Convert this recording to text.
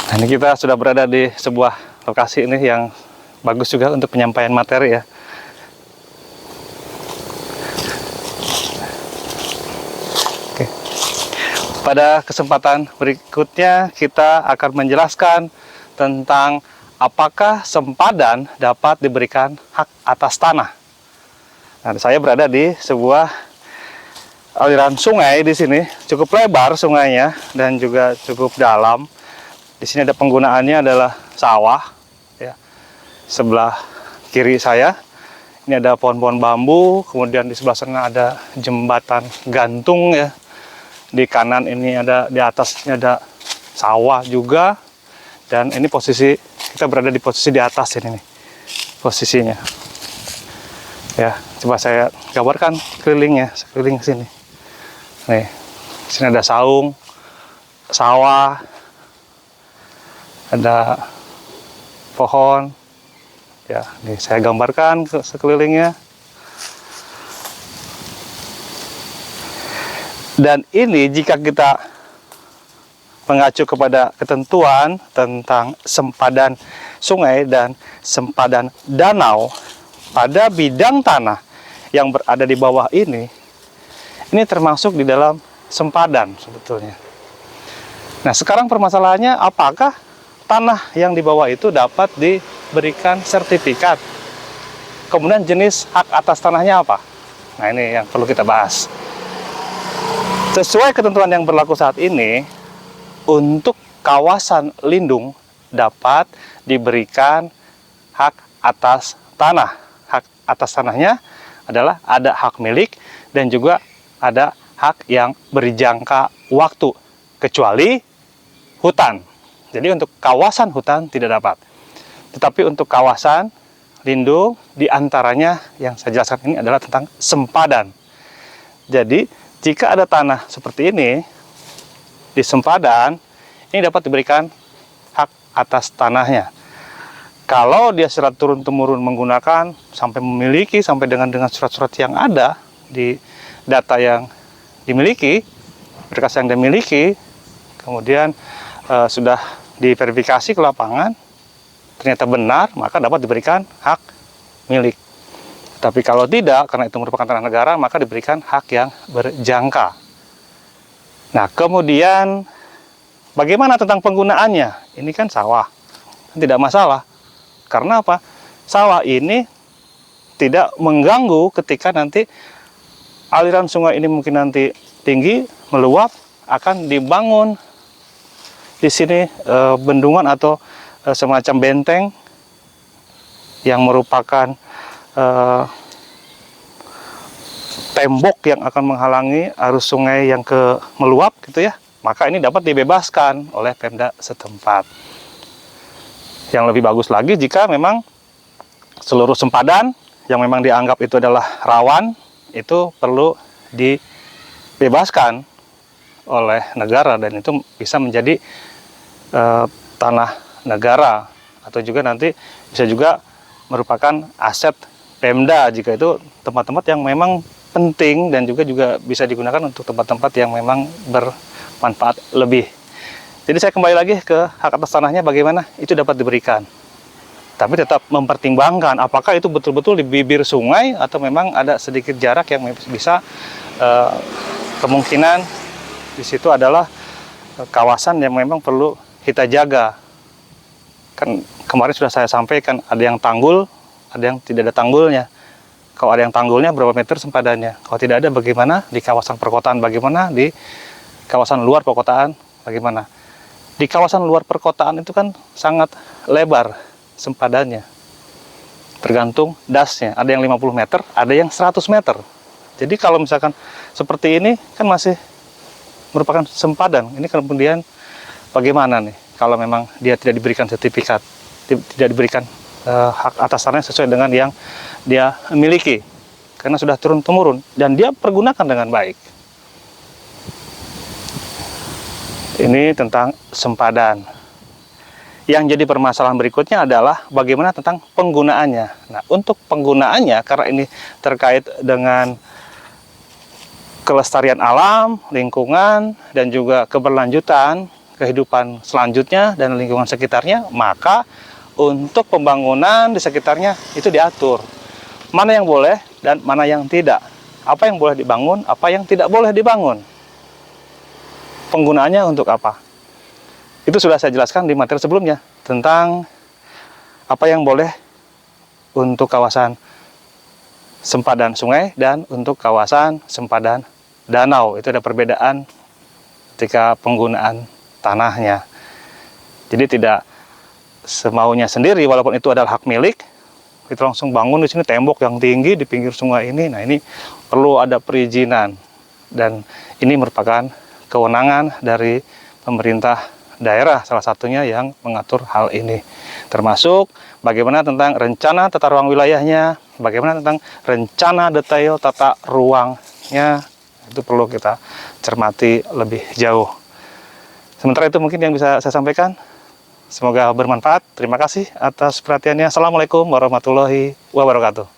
Nah, ini kita sudah berada di sebuah lokasi ini yang bagus juga untuk penyampaian materi ya. Oke. Pada kesempatan berikutnya kita akan menjelaskan tentang apakah sempadan dapat diberikan hak atas tanah. Nah, saya berada di sebuah aliran sungai di sini, cukup lebar sungainya dan juga cukup dalam. Di sini ada penggunaannya adalah sawah, ya. Sebelah kiri saya ini ada pohon-pohon bambu, kemudian di sebelah sana ada jembatan gantung ya. Di kanan ini ada, di atasnya ada sawah juga, dan ini posisi kita berada di posisi di atas ini nih, posisinya. Ya, coba saya gambarkan kelilingnya, sekeliling sini. Nih, sini ada saung, sawah, ada pohon, ya. Nih saya gambarkan ke sekelilingnya. Dan ini jika kita mengacu kepada ketentuan tentang sempadan sungai dan sempadan danau pada bidang tanah yang berada di bawah ini termasuk di dalam sempadan sebetulnya. Nah, sekarang permasalahannya apakah tanah yang di bawah itu dapat diberikan sertifikat? Kemudian jenis hak atas tanahnya apa? Nah, ini yang perlu kita bahas. Sesuai ketentuan yang berlaku saat ini, untuk kawasan lindung dapat diberikan hak atas tanah. Hak atas tanahnya adalah ada hak milik dan juga ada hak yang berjangka waktu, kecuali hutan. Jadi untuk kawasan hutan tidak dapat. Tetapi untuk kawasan lindung, diantaranya yang saya jelaskan ini adalah tentang sempadan. Jadi jika ada tanah seperti ini di sempadan, ini dapat diberikan hak atas tanahnya. Kalau dia secara turun-temurun menggunakan sampai memiliki, sampai dengan surat-surat yang ada di data yang dimiliki, berkas yang dimiliki, kemudian sudah diverifikasi ke lapangan, ternyata benar, maka dapat diberikan hak milik. Tapi kalau tidak, karena itu merupakan tanah negara, maka diberikan hak yang berjangka. Nah, kemudian bagaimana tentang penggunaannya? Ini kan sawah, tidak masalah. Karena apa? Sawah ini tidak mengganggu ketika nanti aliran sungai ini mungkin nanti tinggi, meluap, akan dibangun di sini bendungan atau semacam benteng yang merupakan tembok yang akan menghalangi arus sungai yang meluap gitu ya. Maka ini dapat dibebaskan oleh Pemda setempat. Yang lebih bagus lagi jika memang seluruh sempadan yang memang dianggap itu adalah rawan, itu perlu dibebaskan oleh negara, dan itu bisa menjadi tanah negara, atau juga nanti bisa juga merupakan aset Pemda jika itu tempat-tempat yang memang penting dan juga bisa digunakan untuk tempat-tempat yang memang bermanfaat lebih. Jadi saya kembali lagi ke hak atas tanahnya, bagaimana itu dapat diberikan. Tapi tetap mempertimbangkan apakah itu betul-betul di bibir sungai atau memang ada sedikit jarak yang bisa kemungkinan di situ adalah kawasan yang memang perlu kita jaga. Kan kemarin sudah saya sampaikan, ada yang tanggul, ada yang tidak ada tanggulnya. Kalau ada yang tanggulnya, berapa meter sempadannya? Kalau tidak ada, bagaimana di kawasan perkotaan? Bagaimana di kawasan luar perkotaan? Bagaimana? Di kawasan luar perkotaan itu kan sangat lebar sempadannya. Tergantung dasnya. Ada yang 50 meter, ada yang 100 meter. Jadi kalau misalkan seperti ini, kan masih merupakan sempadan. Ini kemudian bagaimana nih? Kalau memang dia tidak diberikan sertifikat, tidak diberikan hak atas tanahnya sesuai dengan yang dia miliki, karena sudah turun-temurun dan dia pergunakan dengan baik. Ini tentang sempadan. Yang jadi permasalahan berikutnya adalah bagaimana tentang penggunaannya. Nah, untuk penggunaannya, karena ini terkait dengan kelestarian alam, lingkungan, dan juga keberlanjutan, kehidupan selanjutnya dan lingkungan sekitarnya, maka untuk pembangunan di sekitarnya itu diatur. Mana yang boleh dan mana yang tidak. Apa yang boleh dibangun, apa yang tidak boleh dibangun. Penggunaannya untuk apa. Itu sudah saya jelaskan di materi sebelumnya tentang apa yang boleh untuk kawasan sempadan sungai dan untuk kawasan sempadan danau. Itu ada perbedaan ketika penggunaan tanahnya. Jadi tidak semaunya sendiri, walaupun itu adalah hak milik, kita langsung bangun di sini tembok yang tinggi di pinggir sungai ini. Nah, ini perlu ada perizinan, dan ini merupakan kewenangan dari pemerintah daerah, salah satunya yang mengatur hal ini, termasuk bagaimana tentang rencana tata ruang wilayahnya, bagaimana tentang rencana detail tata ruangnya, itu perlu kita cermati lebih jauh. Sementara itu mungkin yang bisa saya sampaikan. Semoga bermanfaat. Terima kasih atas perhatiannya. Assalamualaikum warahmatullahi wabarakatuh.